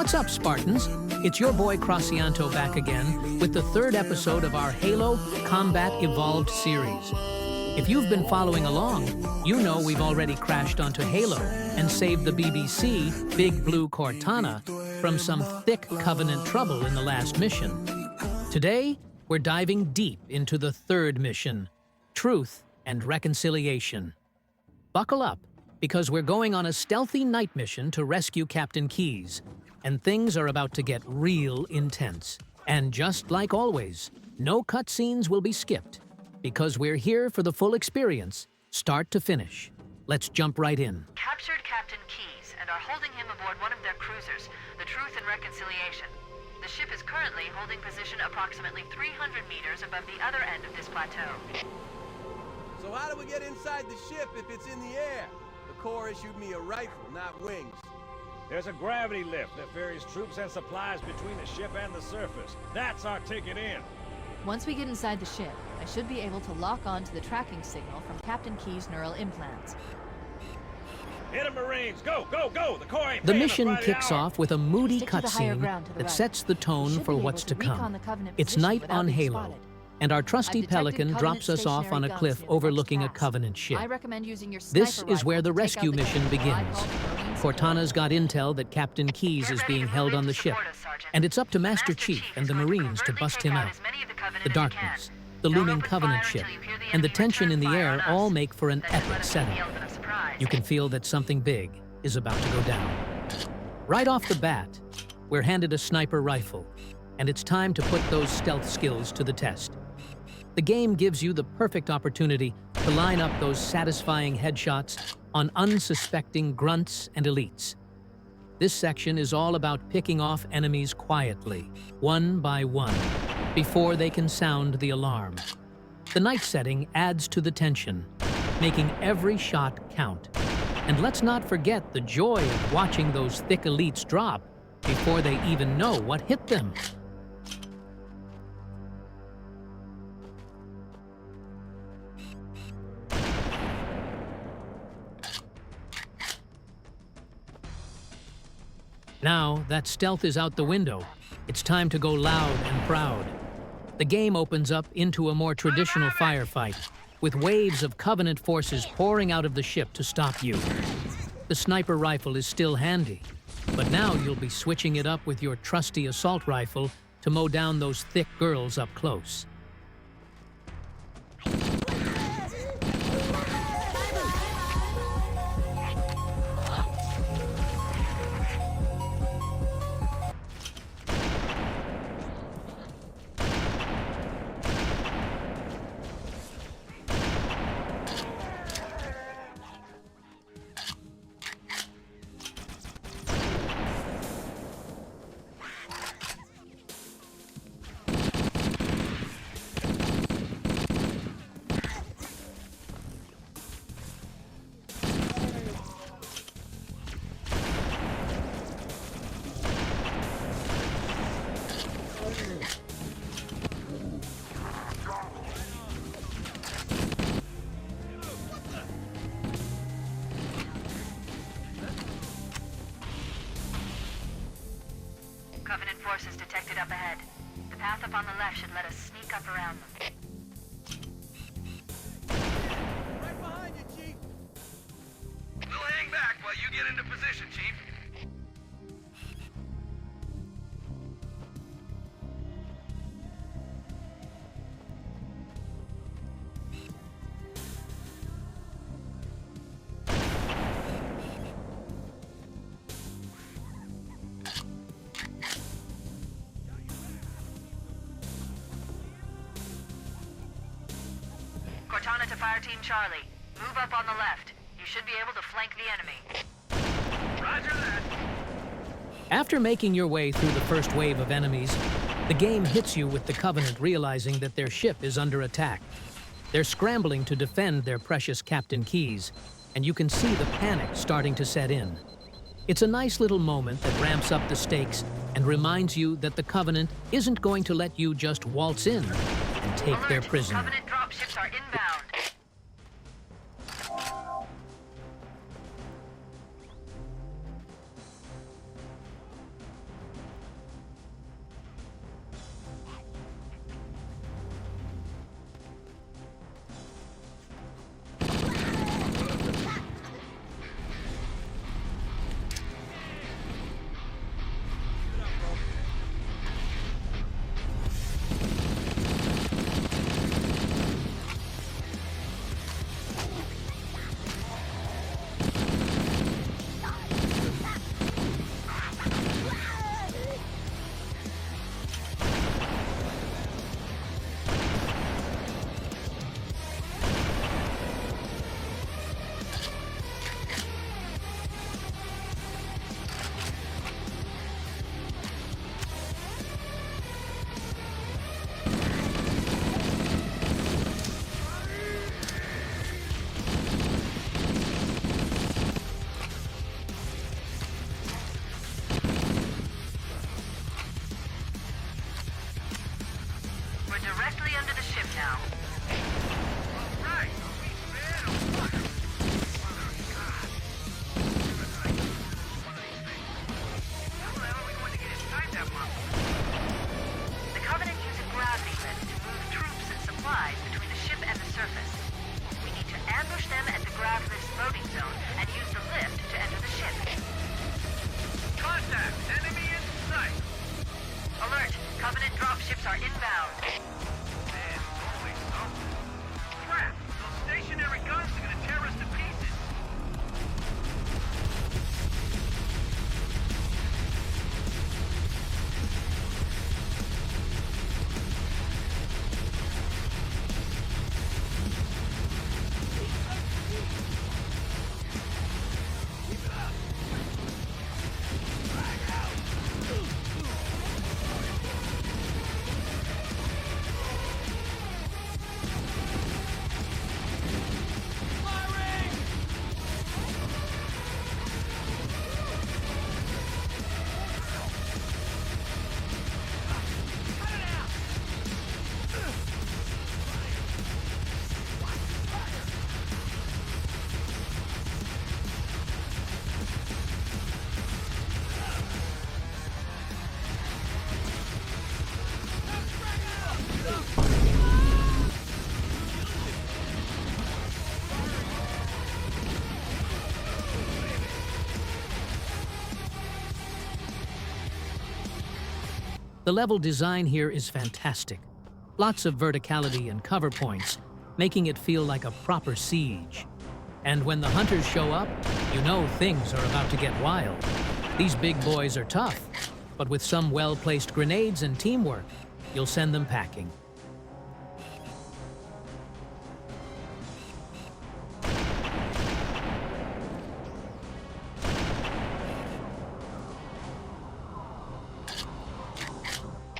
What's up, Spartans? It's your boy Crossianto back again with the third episode of our Halo Combat Evolved series. If you've been following along, you know we've already crashed onto Halo and saved the BBC Big Blue Cortana from some thick Covenant trouble in the last mission. Today, we're diving deep into the third mission, Truth and Reconciliation. Buckle up, because we're going on a stealthy night mission to rescue Captain Tease, and things are about to get real intense. And just like always, no cutscenes will be skipped, because we're here for the full experience, start to finish. Let's jump right in. Captured Captain Tease and are holding him aboard one of their cruisers, the Truth and Reconciliation. The ship is currently holding position approximately 300 meters above the other end of this plateau. So how do we get inside the ship if it's in the air? The Corps issued me a rifle, not wings. There's a gravity lift that ferries troops and supplies between the ship and the surface. That's our ticket in. Once we get inside the ship, I should be able to lock on to the tracking signal from Captain Key's neural implants. Hit 'em, Marines! Go, go, go! The Corps ain't The paying us mission by the kicks hour. off with a moody Stick to the higher cutscene ground to the that right. sets the We tone should for be what's able to to recon come. the Covenant It's position night without on being Halo, spotted. and our trusty I've detected Pelican Covenant drops us off on a stationary cliff guns near the overlooking a next pass. Covenant ship. I recommend using your This sniper is where rifle the to take rescue out the mission guns while I begins. call the Marines Cortana's got intel that Captain Tease is being held on the ship, and it's up to Master Chief and the Marines to bust him out. The darkness, the looming Covenant ship, and the tension in the air all make for an epic setup. You can feel that something big is about to go down. Right off the bat, we're handed a sniper rifle, and it's time to put those stealth skills to the test. The game gives you the perfect opportunity to line up those satisfying headshots on unsuspecting grunts and elites. This section is all about picking off enemies quietly, one by one, before they can sound the alarm. The night setting adds to the tension, making every shot count. And let's not forget the joy of watching those thick elites drop before they even know what hit them. Now that stealth is out the window, it's time to go loud and proud. The game opens up into a more traditional firefight, with waves of Covenant forces pouring out of the ship to stop you. The sniper rifle is still handy, but now you'll be switching it up with your trusty assault rifle to mow down those thick girls up close. Covenant forces detected up ahead. The path up on the left should let us sneak up around them. Right behind you, Chief! We'll hang back while you get into position, Chief. Cortana to Fire Team Charlie. Move up on the left. You should be able to flank the enemy. Roger that. After making your way through the first wave of enemies, the game hits you with the Covenant realizing that their ship is under attack. They're scrambling to defend their precious Captain Tease, and you can see the panic starting to set in. It's a nice little moment that ramps up the stakes and reminds you that the Covenant isn't going to let you just waltz in and take their Alert! prisoner. Covenant dropships are inbound. directly under the ship now. Right. We bad or what? How the hell are we going to get inside that monster? The Covenant use a gravity lift to move troops and supplies between the ship and the surface. We need to ambush them at the grav lift's loading zone and use the lift to enter the ship. Contact! Enemy in sight! Alert! Covenant dropships are inbound. Man, always something. Crap! Those stationary guns are gonna tear us to pieces! The level design here is fantastic. Lots of verticality and cover points, making it feel like a proper siege. And when the hunters show up, you know things are about to get wild. These big boys are tough, but with some well-placed grenades and teamwork, you'll send them packing.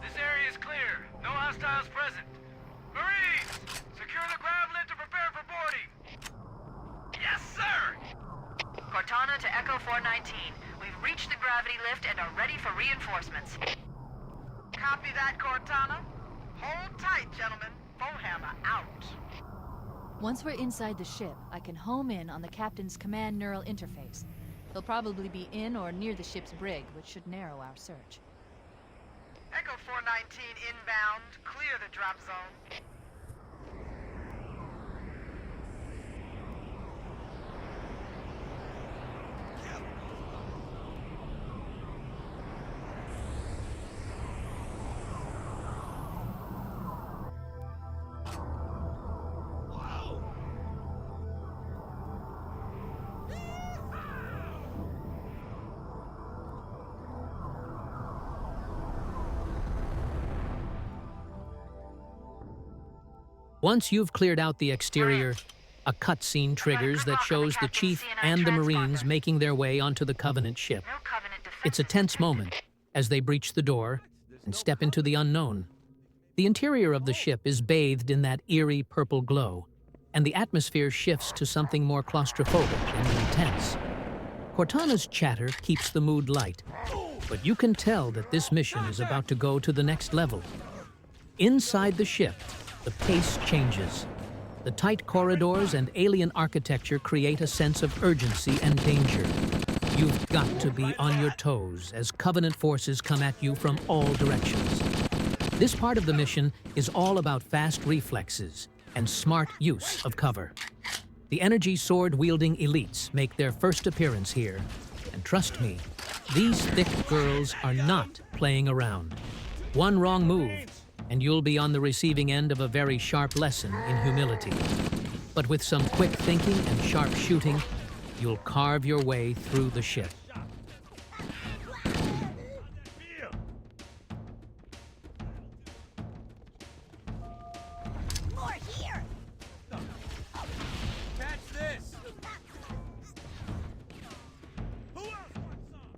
This area is clear. No hostiles present. Marines! Secure the grav lift to prepare for boarding! Yes, sir! Cortana to Echo 419. We've reached the gravity lift and are ready for reinforcements. Copy that, Cortana. Hold tight, gentlemen. Bowhammer out. Once we're inside the ship, I can home in on the captain's command neural interface. They'll probably be in or near the ship's brig, which should narrow our search. Echo 419 inbound. Clear the drop zone. Once you've cleared out the exterior, a cutscene triggers that shows the Chief and the Marines making their way onto the Covenant ship. No Covenant defenses. It's a tense moment as they breach the door and step into the unknown. The interior of the ship is bathed in that eerie purple glow, and the atmosphere shifts to something more claustrophobic and intense. Cortana's chatter keeps the mood light, but you can tell that this mission is about to go to the next level. Inside the ship, the pace changes. The tight corridors and alien architecture create a sense of urgency and danger. You've got to be on your toes as Covenant forces come at you from all directions. This part of the mission is all about fast reflexes and smart use of cover. The energy sword-wielding elites make their first appearance here, and trust me, these Thicc girls are not playing around. One wrong move, and you'll be on the receiving end of a very sharp lesson in humility. But with some quick thinking and sharp shooting, you'll carve your way through the ship. More here! Catch this! Who else wants some?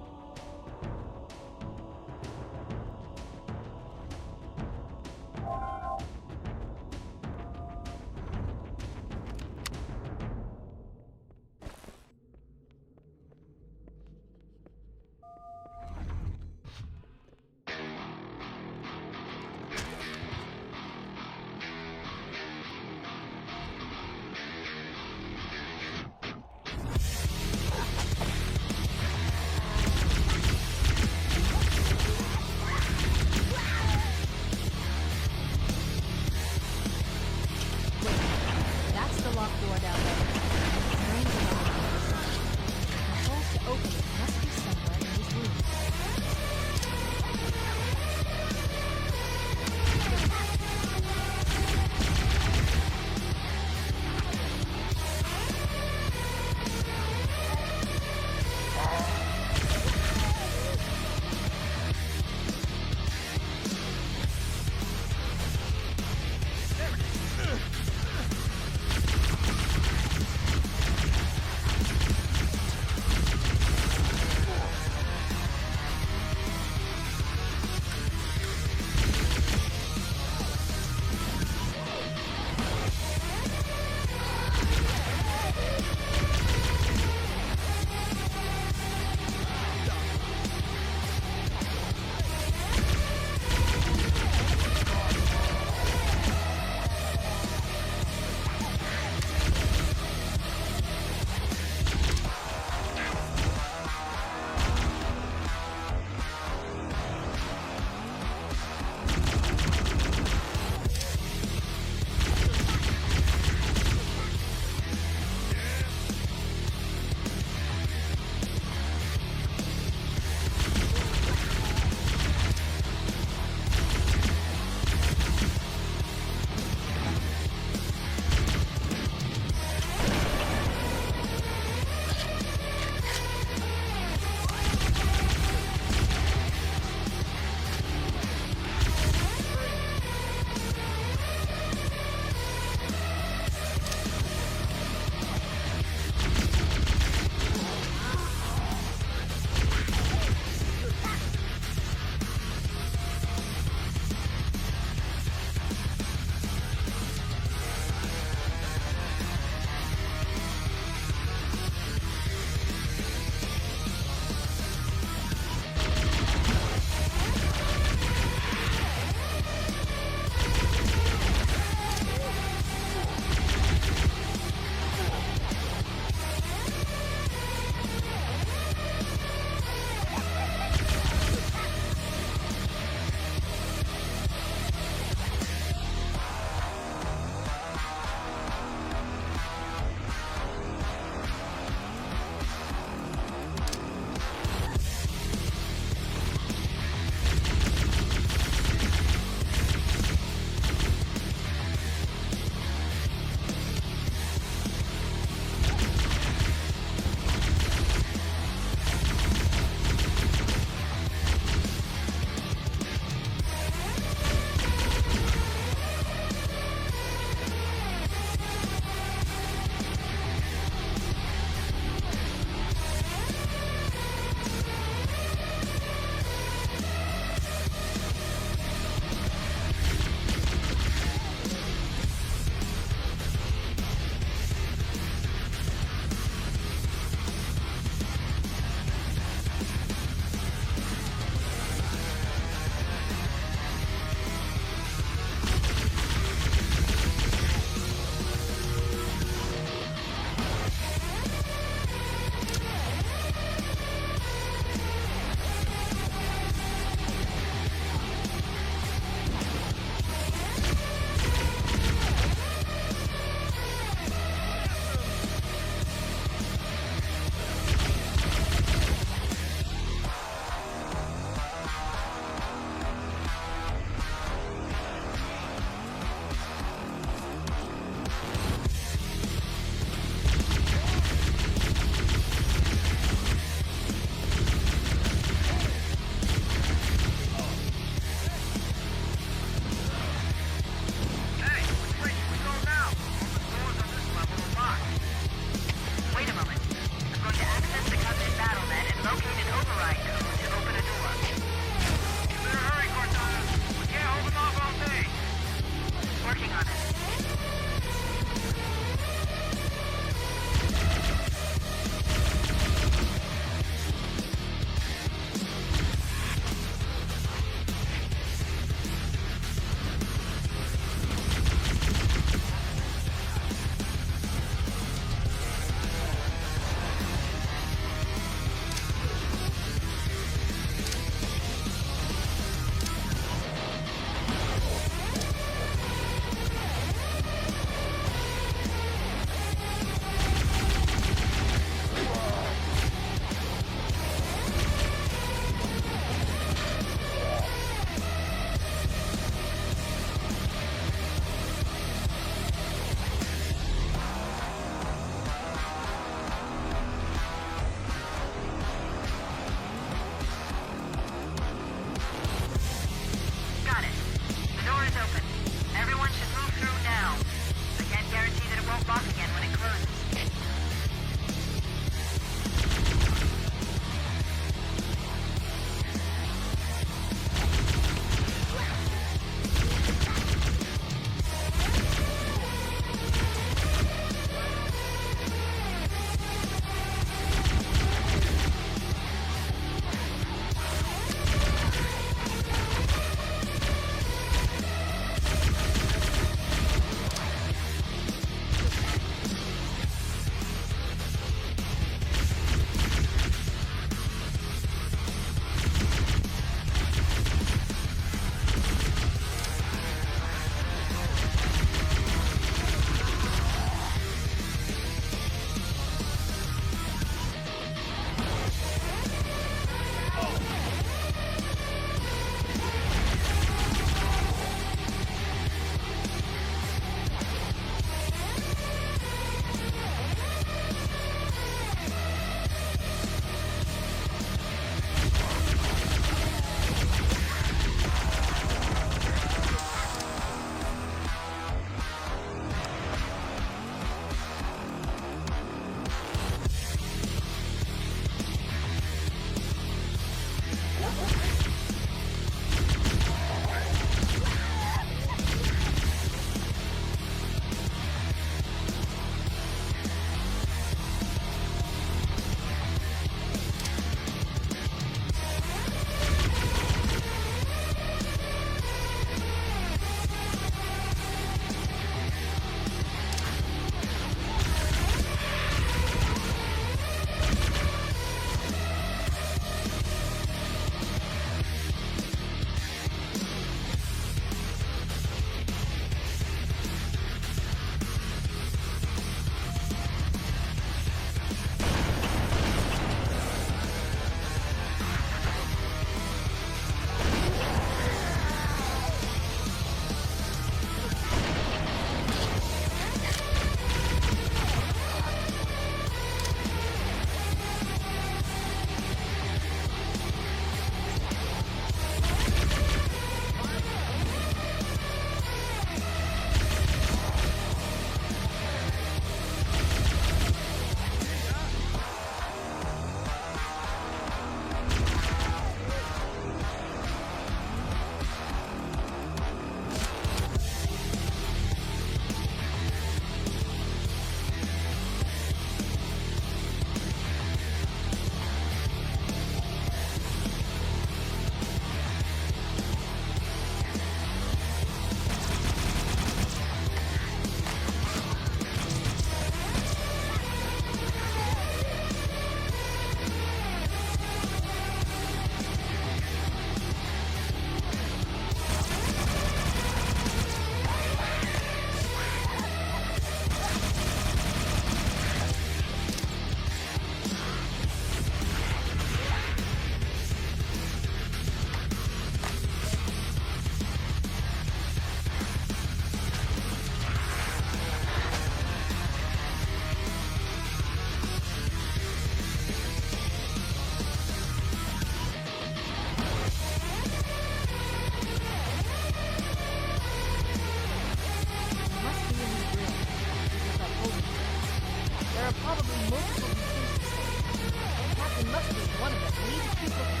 probably multiple contingencies. The captain must be one of them. We need to keep looking.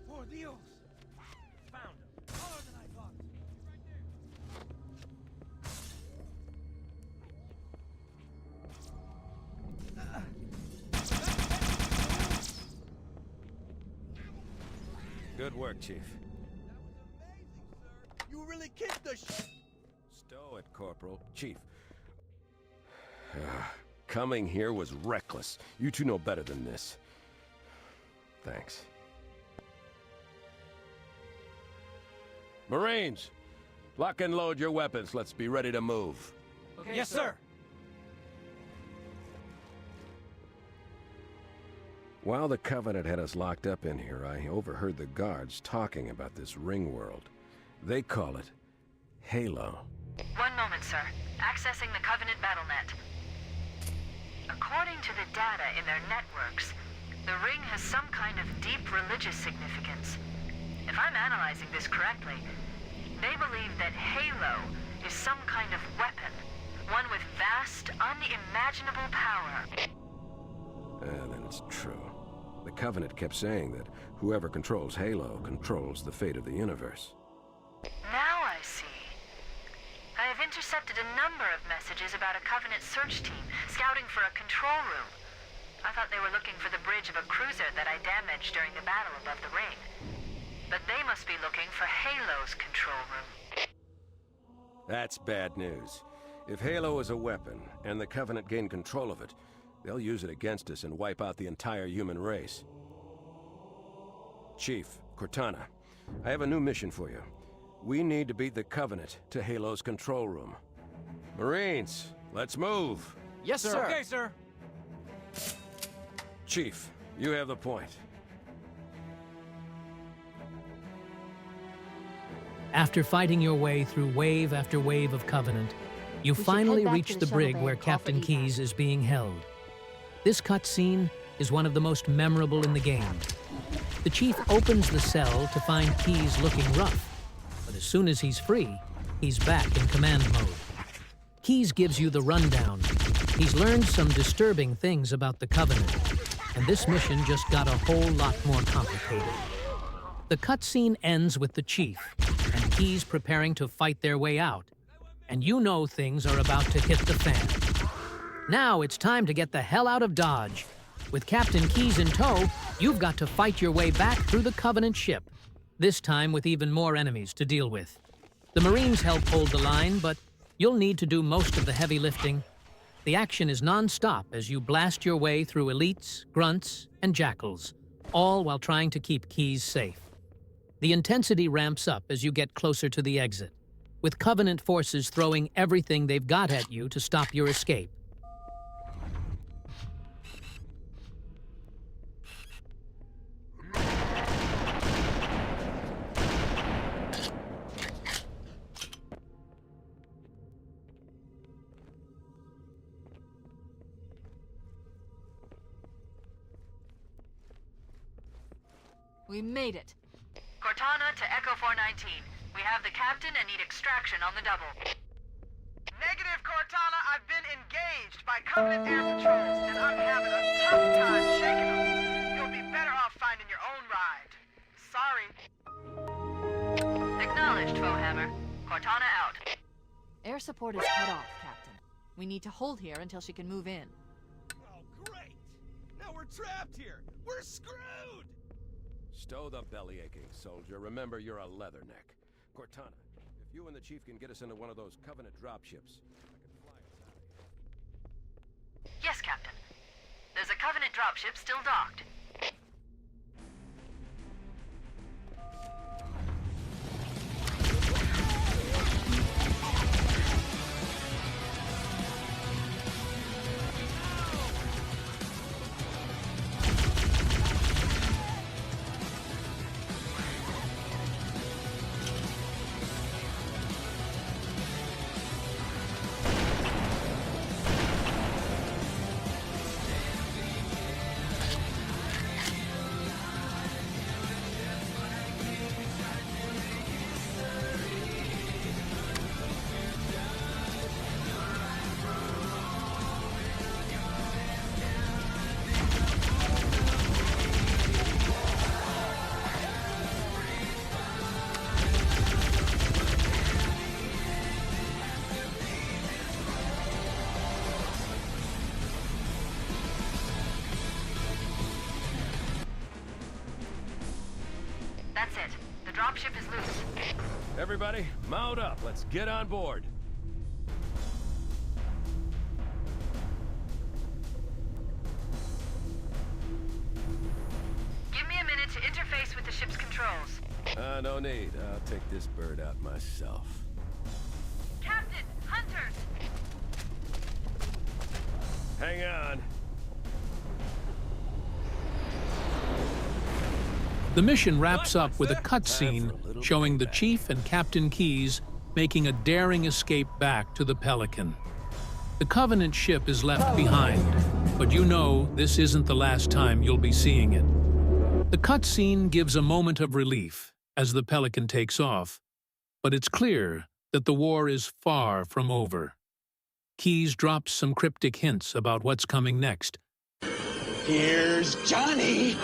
Por Dios! Found him. Harder than I thought. Right there. Good work, Chief. You really kicked the Stow it, Corporal. Chief. Coming here was reckless. You two know better than this. Thanks. Marines! Lock and load your weapons. Let's be ready to move. Okay, yes, sir. While the Covenant had us locked up in here, I overheard the guards talking about this ring world. They call it Halo. One moment, sir. Accessing the Covenant BattleNet. According to the data in their networks, the ring has some kind of deep religious significance. If I'm analyzing this correctly, they believe that Halo is some kind of weapon, one with vast, unimaginable power. Then it's true. The Covenant kept saying that whoever controls Halo controls the fate of the universe. Now I see. I have intercepted a number of messages about a Covenant search team scouting for a control room. I thought they were looking for the bridge of a cruiser that I damaged during the battle above the ring. But they must be looking for Halo's control room. That's bad news. If Halo is a weapon, and the Covenant gain control of it, they'll use it against us and wipe out the entire human race. Chief, Cortana, I have a new mission for you. We need to beat the Covenant to Halo's control room. Marines, let's move! Yes, sir. Okay, sir. Chief, you have the point. After fighting your way through wave after wave of Covenant, you should finally head back reach to the the brig shuttle bay where and call for Captain evac. Keyes is being held. This cutscene is one of the most memorable in the game. The Chief opens the cell to find Keyes looking rough, but as soon as he's free, he's back in command mode. Keyes gives you the rundown. He's learned some disturbing things about the Covenant, and this mission just got a whole lot more complicated. The cutscene ends with the Chief and Keyes preparing to fight their way out, and you know things are about to hit the fan. Now it's time to get the hell out of Dodge. With Captain Keyes in tow, you've got to fight your way back through the Covenant ship, this time with even more enemies to deal with. The Marines help hold the line, but you'll need to do most of the heavy lifting. The action is non-stop as you blast your way through elites, grunts, and jackals, all while trying to keep Keyes safe. The intensity ramps up as you get closer to the exit, with Covenant forces throwing everything they've got at you to stop your escape. We made it. Cortana to Echo 419. We have the captain and need extraction on the double. Negative, Cortana. I've been engaged by Covenant air patrols, and I'm having a tough time shaking them. You'll be better off finding your own ride. Sorry. Acknowledged, Foehammer. Cortana out. Air support is cut off, Captain. We need to hold here until she can move in. Oh, great! Now we're trapped here! We're screwed! Stow the belly-aching, soldier. Remember, you're a leatherneck. Cortana, if you and the Chief can get us into one of those Covenant dropships, I can fly us out of here. Yes, Captain. There's a Covenant dropship still docked. That's it. The dropship is loose. Everybody, mount up. Let's get on board. Give me a minute to interface with the ship's controls. No need. I'll take this bird out myself. Captain, hunters! Hang on. The mission wraps up with a cutscene showing the Chief and Captain Keyes making a daring escape back to the Pelican. The Covenant ship is left behind, but you know this isn't the last time you'll be seeing it. The cutscene gives a moment of relief as the Pelican takes off, but it's clear that the war is far from over. Keyes drops some cryptic hints about what's coming next. Here's Johnny!